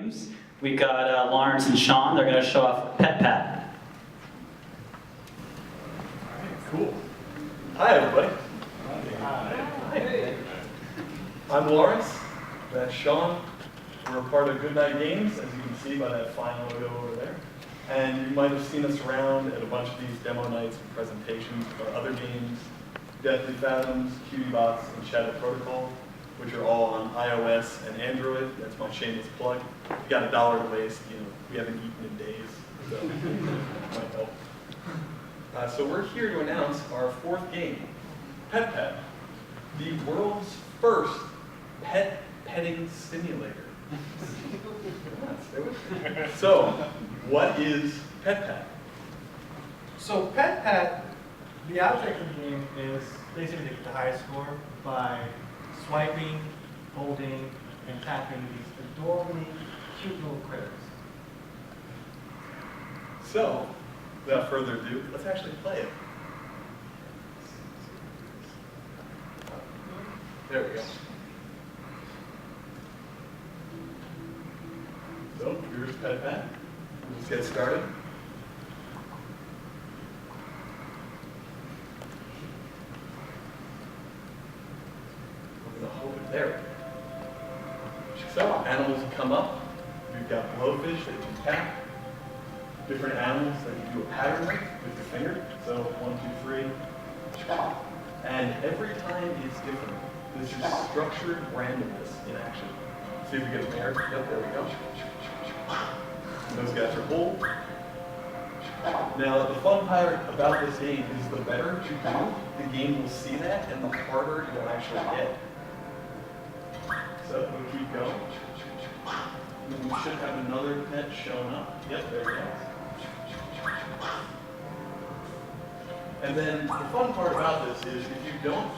Games. We got Lawrence and Sean. They're going to show off Pet Pat. All right, cool. Hi, everybody. Hi. I'm Lawrence. That's Sean. We're a part of Goodnight Games, as you can see by that fine logo over there. And you might have seen us around at a bunch of these demo nights and presentations of our other games, Deathly Fathoms, QBots, and Shadow Protocol, which are all on iOS and Android. That's my shameless plug. We got $1 to waste. We haven't eaten in days, so might help. So we're here to announce our fourth game, Pet Pet, the world's first petting simulator. So, what is Pet Pet? So Pet Pet, the object of the game is basically to get the highest score by swiping, holding, and tapping these adorably cute little critters. So, without further ado, let's actually play it. There we go. So, here's Pet Pet. Let's get started. There. So, animals come up. We've got blowfish that you tap. Different animals that you do a pattern with your finger. So, 1, 2, 3. And every time it's different. This is structured randomness in action. See if we get a pair. Yep, there we go. And those guys are cool. Now, the fun part about this game is the better you do, the game will see that, and the harder you'll actually get. So we'll keep going. And then we should have another pet showing up. Yep, there it is. And then the fun part about this is if you don't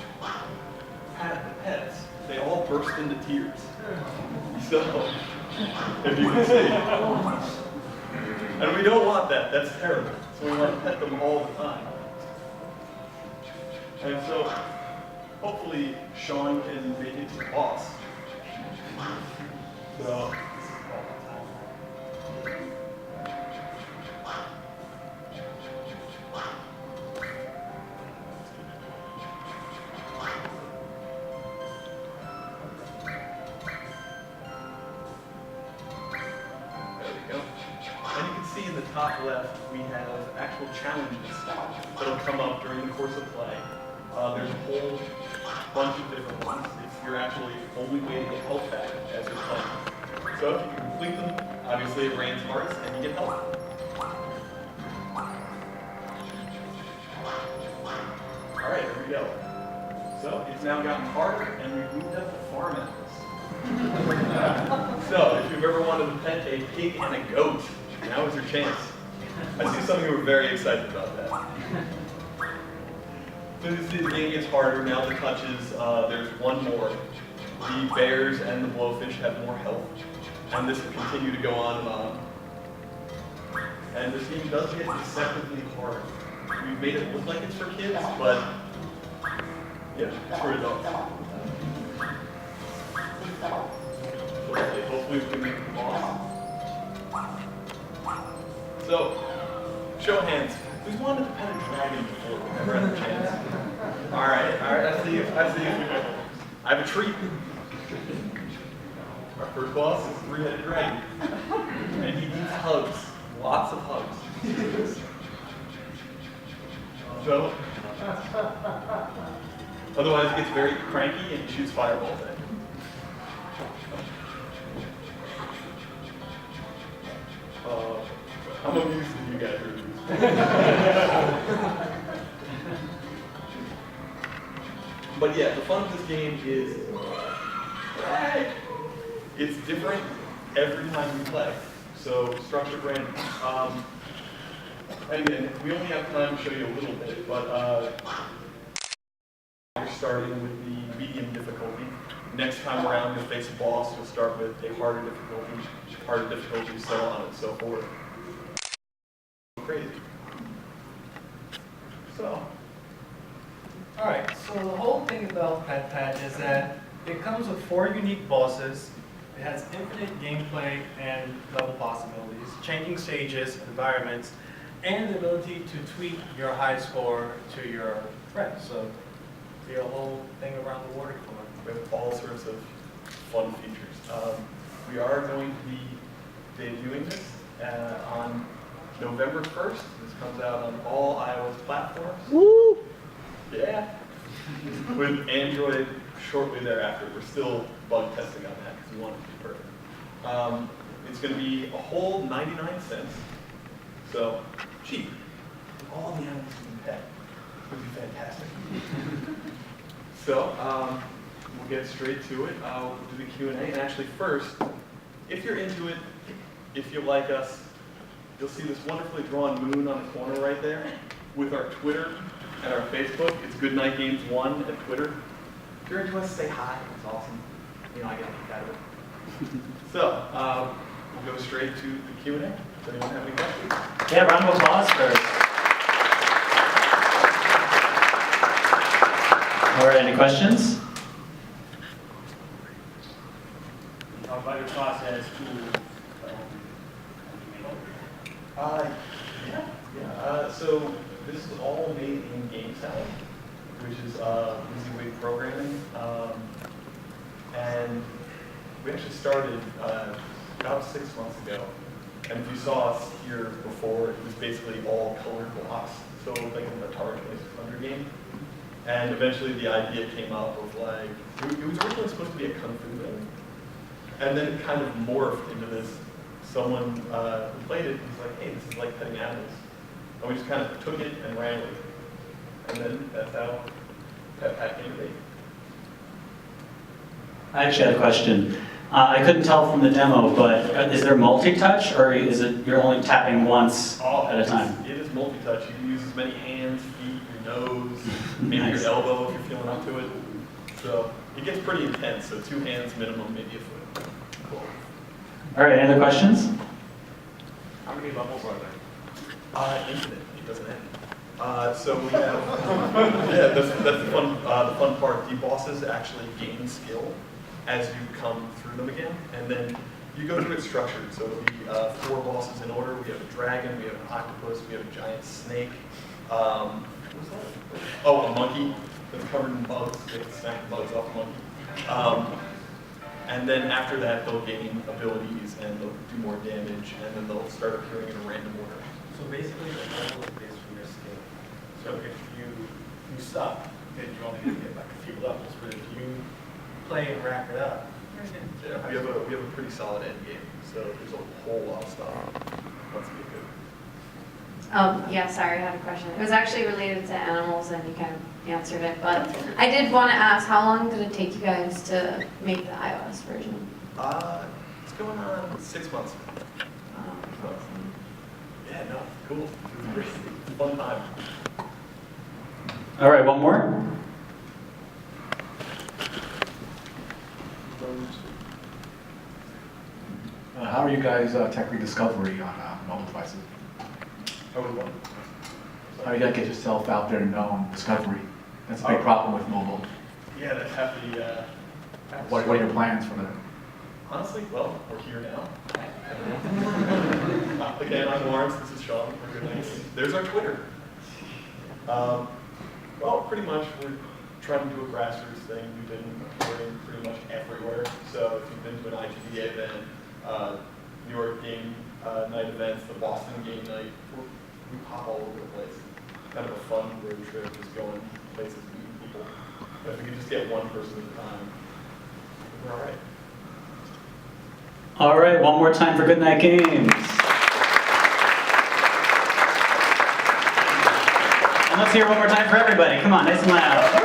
pat the pets, they all burst into tears. So, if you can see. And we don't want that. That's terrible. So we want to pet them all the time. And so, hopefully, Sean can make it to the boss. So, in the top left, we have actual challenges that'll come up during the course of play. There's a whole bunch of different ones. If you're actually only way to get health back as you're playing. So if you can complete them, obviously it rains hearts and you get health. Alright, here we go. So it's now gotten harder and we've moved up to farm animals. So if you've ever wanted to pet a pig and a goat, now is your chance. I see some of you are very excited about that. So you see the game gets harder. Now the touches, there's one more. The bears and the blowfish have more health. And this will continue to go on and on. And this game does get deceptively hard. We've made it look like it's for kids, but yeah, it's for adults. Hopefully we can make it boss. So, show of hands. Who's wanted to pet a dragon before? Never had a chance. Alright, I see you. I have a treat. Our first boss is a 3-headed dragon. And he needs hugs. Lots of hugs. So, otherwise he gets very cranky and he shoots fireballs at you. I'm amused that you guys are amused. But yeah, the fun of this game is it's different every time we play. So structured random. And we only have time to show you a little bit, but you're starting with the medium difficulty. Next time around, you'll face a boss. You'll start with a harder difficulty, so on and so forth. Crazy. So. Alright, so the whole thing about Pet Pet is that it comes with 4 unique bosses, It has infinite gameplay and level possibilities, changing stages, environments, and the ability to tweet your high score to your friends. So, be a whole thing around the water cooler. We have all sorts of fun features. We are going to be debuting this on November 1st. This comes out on all iOS platforms. Woo! Yeah. With Android shortly thereafter. We're still bug testing on that because we want it to be perfect. It's going to be a whole 99 cents. So, cheap. All the animals you can pet. Would be fantastic. So, we'll get straight to it. We'll do the Q&A. And actually first, if you're into it, if you like us, you'll see this wonderfully drawn moon on the corner right there with our Twitter and our Facebook. It's Goodnight Games 1 at Twitter. If you're into us, say hi. It's awesome. You know, I get a kick out of it. So, we'll go straight to the Q&A. Does anyone have any questions? Yeah, round of applause first. All right, any questions? About your process to So this is all made in GameSound, which is WYSIWYG programming, and we actually started about 6 months ago. And if you saw us here before, it was basically all colored blocks, so it looked like an Atari 2600 game. And eventually the idea came up of like, it was originally supposed to be a kung fu game. And then it kind of morphed into this, someone who played it was like, hey, this is like petting animals. And we just kind of took it and ran with it. And then that's how Pet Pat came to be. I actually had a question. I couldn't tell from the demo, but is there multi-touch, or is it you're only tapping once at a time? It is multi-touch. You can use as many hands, feet, your nose, maybe Nice. your elbow if you're feeling up to it. So it gets pretty intense, so 2 hands minimum, maybe a foot. Cool. All right, any other questions? how many levels are there? Infinite. It doesn't end. So we have, yeah, that's the fun part. The bosses actually gain skill as you come through them again, and then you go through it structured. So it'll be 4 bosses in order. We have a dragon, we have an octopus, we have a giant snake. What was that? Oh, a monkey that's covered in bugs. They can snack the bugs off the monkey. And then after that, they'll gain abilities and they'll do more damage, and then they'll start appearing in a random order. So basically, the level is based on your skill. So if you suck, then you only get like a few levels. But if you play and rack it up, Yeah, we have a pretty solid end game, so there's a whole lot of stuff once we get good. Yeah, sorry, I had a question. It was actually related to animals and you kind of answered it, but I did want to ask, how long did it take you guys to make the iOS version? It's going on 6 months. Um, Yeah, no, cool. It was great. Fun time. All right, one more. How are you guys tech rediscovery on mobile devices? Oh, we won. How do you guys get yourself out there and known discovery? That's a big problem with mobile. Yeah, that's half the. What are your plans for that? Honestly, well, we're here now. Again, I'm Lawrence. This is Sean. We're Goodnight Games. There's our Twitter. Well, pretty much we're trying to do a grassroots thing. We've been touring pretty much everywhere. So if you've been to an IGDA event, New York Game Night events, the Boston Game Night, we pop all over the place. Kind of a fun road trip, just going places, meeting people. But if we could just get one person at a time, we're all right. All right, one more time for Goodnight Games. And let's hear it one more time for everybody. Come on, nice and loud.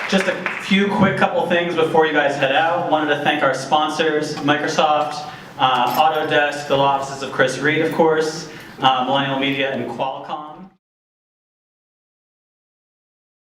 Just a few quick couple things before you guys head out. Wanted to thank our sponsors, Microsoft, Autodesk, the law offices of Chris Reed, of course, Millennial Media, and Qualcomm.